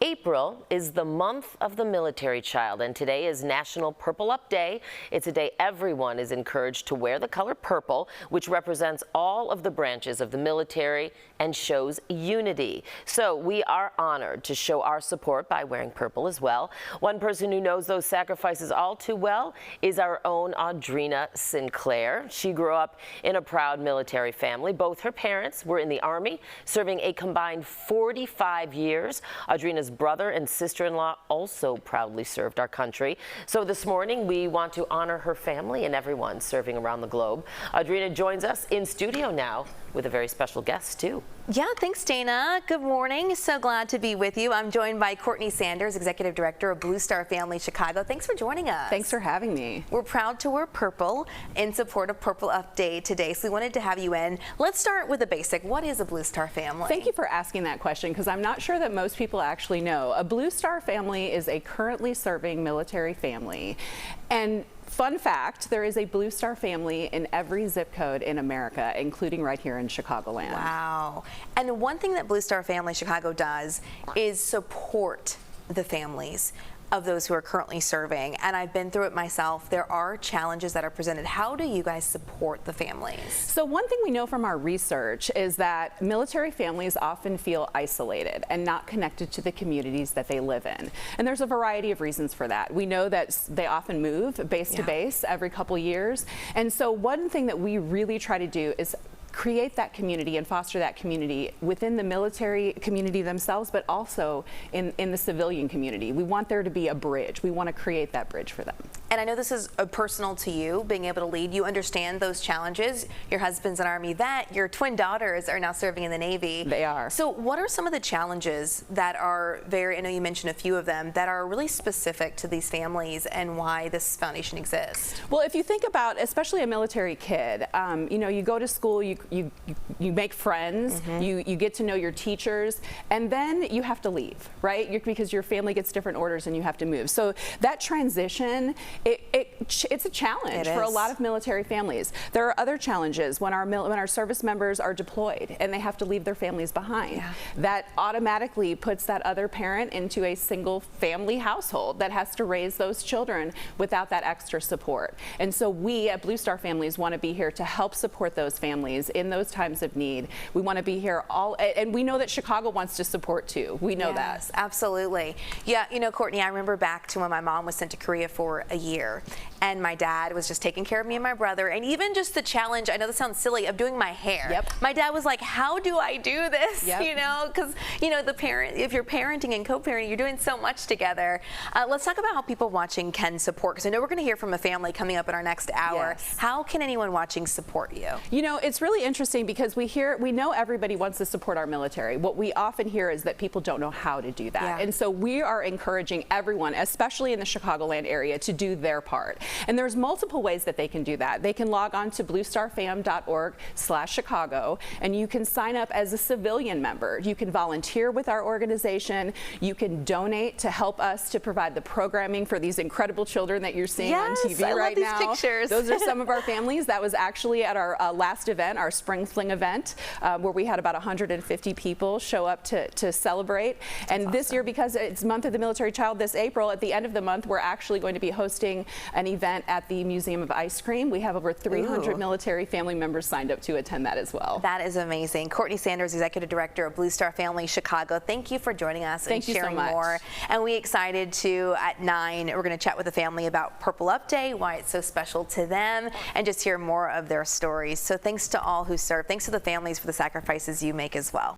April is the month of the military child, and today is National Purple Up Day. It's a day everyone is encouraged to wear the color purple, which represents all of the branches of the military and shows unity. So we are honored to show our support by wearing purple as well. One person who knows those sacrifices all too well is our own Audrina Sinclair. She grew up in a proud military family. Both her parents were in the Army, serving a combined 45 years. Audrina's brother and sister-in-law also proudly served our country. So this morning, we want to honor her family and everyone serving around the globe. Audrina joins us in studio now with a very special guest, too. Yeah, thanks, Dana. Good morning. So glad to be with you. I'm joined by Courtney Sanders, Executive Director of Blue Star Family Chicago. Thanks for joining us. Thanks for having me. We're proud to wear purple in support of Purple Up Day today, so we wanted to have you in. Let's start with the basic. What is a Blue Star family? Thank you for asking that question, because I'm not sure that most people actually know. A Blue Star family is a currently serving military family. And fun fact, there is a Blue Star family in every zip code in America, including right here in Chicagoland. Wow. And one thing that Blue Star Family Chicago does is support the families of those who are currently serving. And I've been through it myself. There are challenges that are presented. How do you guys support the families? So one thing we know from our research is that military families often feel isolated and not connected to the communities that they live in. And there's a variety of reasons for that. We know that they often move base to base every couple years. And so one thing that we really try to do is create that community and foster that community within the military community themselves, but also in the civilian community. We want there to be a bridge. We want to create that bridge for them. And I know this is personal to you, being able to lead. You understand those challenges. Your husband's an Army vet. Your twin daughters are now serving in the Navy. They are. So what are some of the challenges that are I know you mentioned a few of them, that are really specific to these families and why this foundation exists? Well, if you think about, especially a military kid, you know, you go to school, you make friends, you get to know your teachers, and then you have to leave, right? Because your family gets different orders and you have to move. So that transition, it's a challenge for a lot of military families. There are other challenges when our service members are deployed and they have to leave their families behind. That automatically puts that other parent into a single family household that has to raise those children without that extra support. And so we at Blue Star Families want to be here to help support those families in those times of need. We want to be here and we know that Chicago wants to support too. We know that. Yes, absolutely. Yeah, you know, Courtney, I remember back to when my mom was sent to Korea for a year, and my dad was just taking care of me and my brother, and even just the challenge, I know this sounds silly, of doing my hair. My dad was like, how do I do this? You know, because, you know, if you're parenting and co-parenting, you're doing so much together. Let's talk about how people watching can support, because I know we're going to hear from a family coming up in our next hour. How can anyone watching support you? You know, it's really interesting because we know everybody wants to support our military. What we often hear is that people don't know how to do that. And so we are encouraging everyone, especially in the Chicagoland area, to do their part. And there's multiple ways that they can do that. They can log on to bluestarfam.org/Chicago, and you can sign up as a civilian member. You can volunteer with our organization. You can donate to help us to provide the programming for these incredible children that you're seeing on TV right now. These pictures. Those are some of our families. That was actually at our last event, our Spring Fling event, where we had about 150 people show up to celebrate. And this year, because it's month of the military child this April, at the end of the month, we're actually going to be hosting an event at the Museum of Ice Cream. We have over 300 military family members signed up to attend that as well. That is amazing. Courtney Sanders, Executive Director of Blue Star Family Chicago. Thank you for joining us and sharing more. And we're excited to, at 9, we're going to chat with the family about Purple Up Day, why it's so special to them, and just hear more of their stories. So thanks to all who serve. Thanks to the families for the sacrifices you make as well.